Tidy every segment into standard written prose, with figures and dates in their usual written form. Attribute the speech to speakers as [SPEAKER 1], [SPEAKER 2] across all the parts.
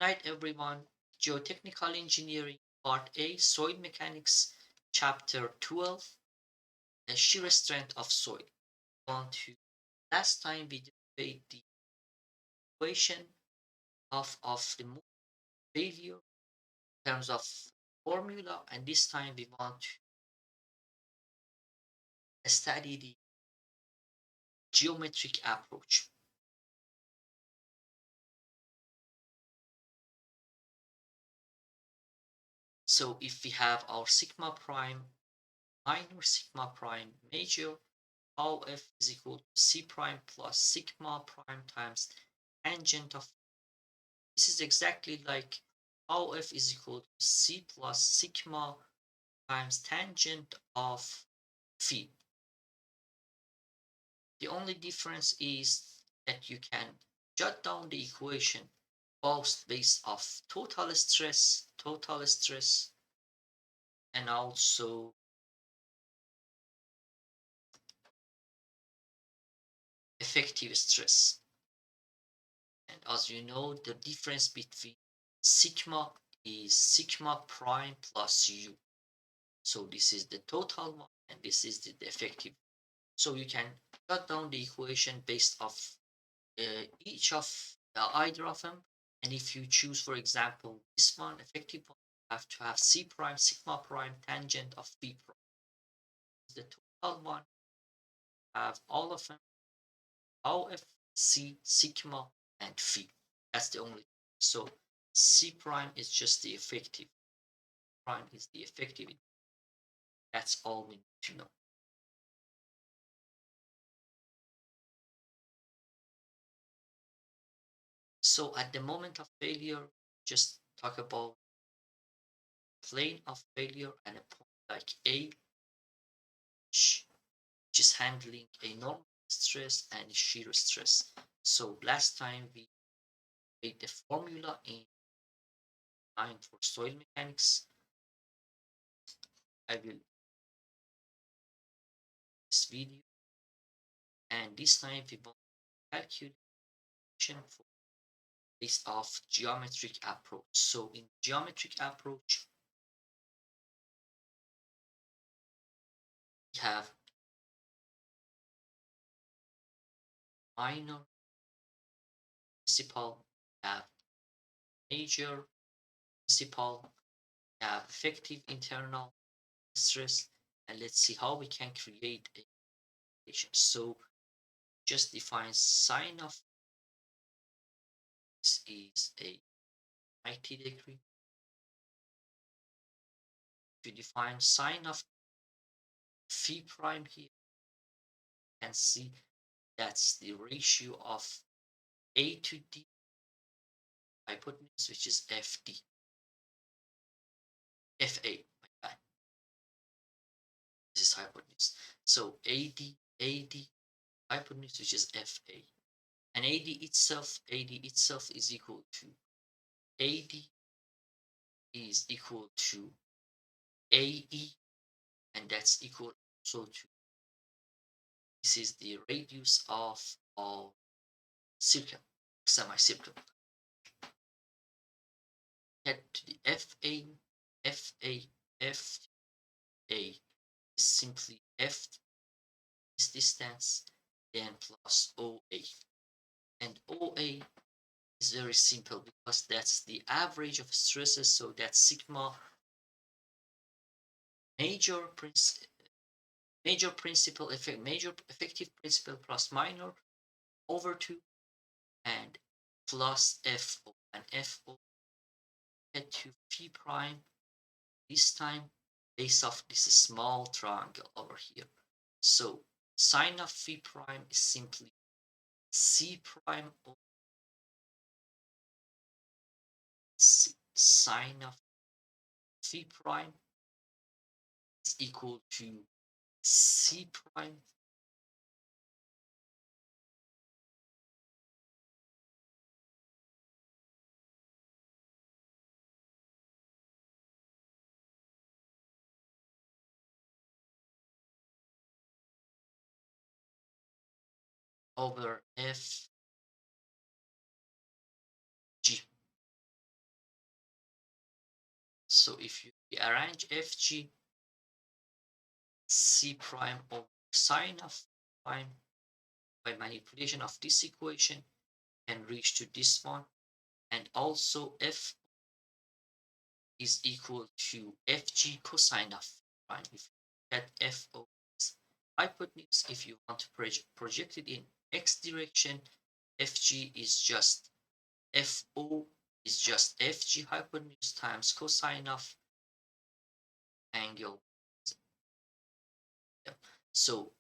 [SPEAKER 1] Night everyone, Geotechnical Engineering Part A, Soil Mechanics, Chapter 12, the shear strength of soil. On to last time we derived the equation of the failure in terms of formula, and this time we want to study the geometric approach. So if we have our sigma prime minor, sigma prime major, how f is equal to c prime plus sigma prime times tangent of. This is exactly like how f is equal to c plus sigma times tangent of phi. The only difference is that you can jot down the equation both based off total stress, and also effective stress. And as you know, the difference between sigma is sigma prime plus u. So this is the total one and this is the effective. So you can jot down the equation based off each of either of them. And if you choose, for example, this one, effective one, you have to have c prime, sigma prime, tangent of b prime. The total one, have all of them, OF, c, sigma, and phi. That's the only. So c prime is just the effective. Prime is the effective. That's all we need to know. So at the moment of failure, just talk about plane of failure and a point like A, which is handling a normal stress and shear stress. So last time we made the formula in mind for soil mechanics. I will this video, and this time we want calculation for based off geometric approach. So in geometric approach, we have minor principal, we have major principal, we have effective internal stress, and let's see how we can create a equation. So just define sine of this is a 90-degree. To define sine of phi prime here, you can see that's the ratio of A to D hypotenuse, which is FD, FA, my bad. This is hypotenuse. So AD hypotenuse, which is FA. And AD itself is equal to AD is equal to AE, and that's equal also to this is the radius of circle, semicircle. Head to the FA, FA is simply F is distance, then plus OA. And OA is very simple because that's the average of stresses, so that's sigma major principal effect, major effective principal plus minor over 2 and plus FO, and FO head to phi prime, this time based off this small triangle over here. So sine of phi prime is simply c prime over sine of phi prime is equal to c prime over FG. So if you arrange Fg C prime over sine of prime by manipulation of this equation, can reach to this one, and also F is equal to Fg cosine of prime. If you get Fo is hypotenuse, if you want to project it in x direction, Fg is just Fo is just Fg hypotenuse times cosine of angle. So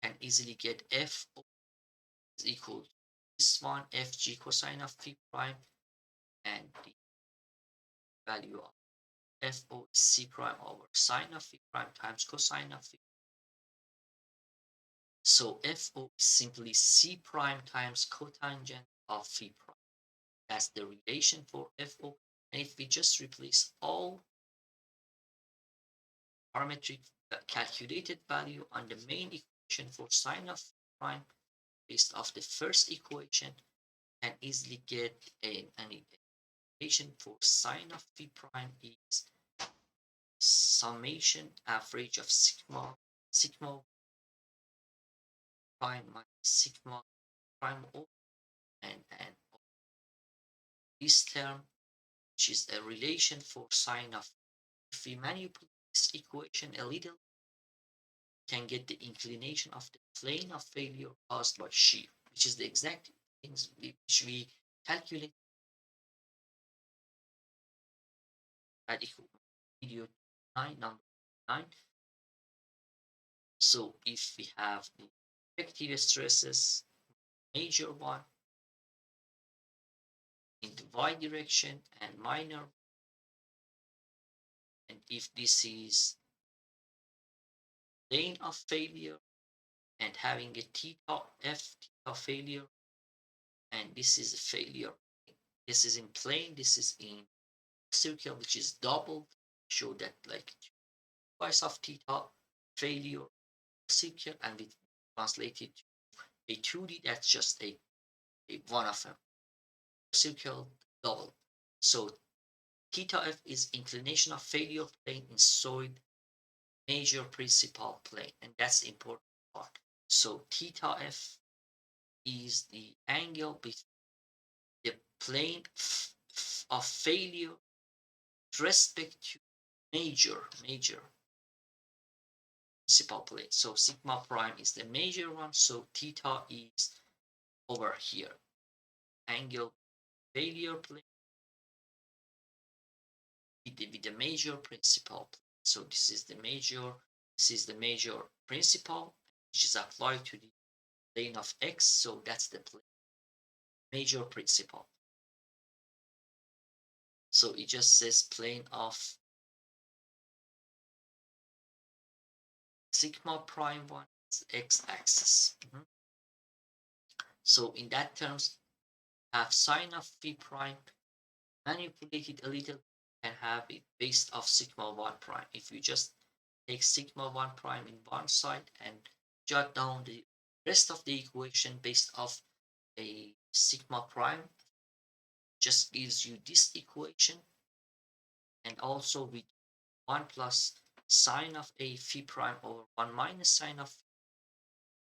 [SPEAKER 1] can easily get Fo is equal to this one, Fg cosine of phi prime, and the value of Fo is C prime over sine of phi prime times cosine of phi. So Fo is simply C prime times cotangent of phi prime. That's the relation for Fo. And if we just replace all parametric calculated value on the main equation for sine of phi prime based off the first equation, can easily get an equation for sine of phi prime is summation average of sigma prime minus sigma prime O, and this term, which is a relation for sine of, if we manipulate this equation a little, can get the inclination of the plane of failure caused by shear, which is the exact things which we calculate at video 9, number 9. So if we have the effective stresses, major one in the y direction and minor, and if this is plane of failure and having a theta f theta failure, and this is a failure, this is in plane, this is in circle, which is doubled, show that like twice of theta failure circle, and it translated to a 2D, that's just a one of them circle double. So theta f is inclination of failure plane inside major principal plane, and that's the important part. So theta f is the angle between the plane of failure with respect to major principal plane. So sigma prime is the major one, so theta is over here, angle failure plane with the major principal plane. So this is the major principal, which is applied to the plane of x, so that's the plane, major principal. So it just says plane of sigma prime one is x-axis. So in that terms, have sine of phi prime, manipulate it a little, and have it based off sigma 1 prime. If you just take sigma 1 prime in one side and jot down the rest of the equation based off a sigma prime, just gives you this equation, and also with 1 plus sine of a phi prime over 1 minus sine of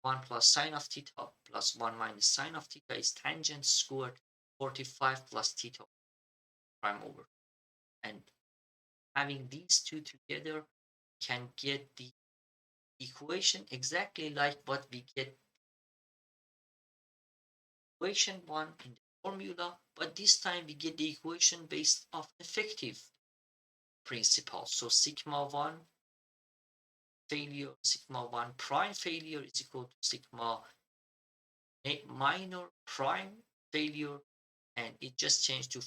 [SPEAKER 1] 1 plus sine of theta plus 1 minus sine of theta is tangent squared 45 plus theta prime over. And having these two together can get the equation exactly like what we get equation 1 in the formula, but this time we get the equation based off effective principle. So sigma 1 failure, sigma 1 prime failure is equal to sigma minor prime failure, and it just changed to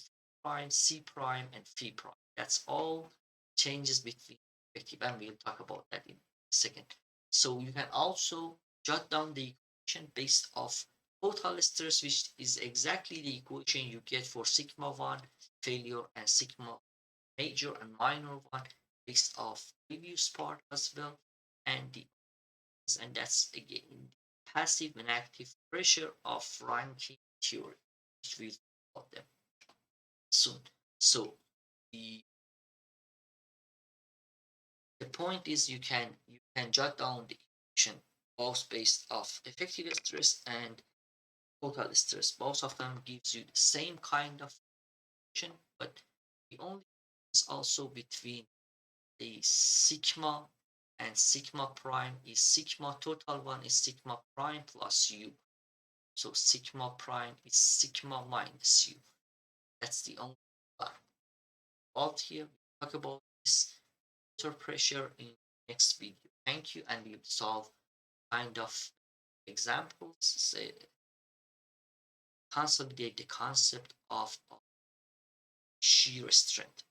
[SPEAKER 1] prime, C prime, and phi prime. That's all changes between effective, and we'll talk about that in a second. So you can also jot down the equation based off total stress, which is exactly the equation you get for sigma 1 failure and sigma major and minor one based off previous part as well, and the and that's again passive and active pressure of Rankine theory, which we'll talk about them soon. So the The point is you can jot down the equation both based off effective stress and total stress. Both of them gives you the same kind of equation, but the only difference also between the sigma and sigma prime is sigma total one is sigma prime plus u. So sigma prime is sigma minus u. That's the only fault here. We talk about this water pressure in next video. Thank you, and we'll solve kind of examples, say, consolidate the concept of shear strength.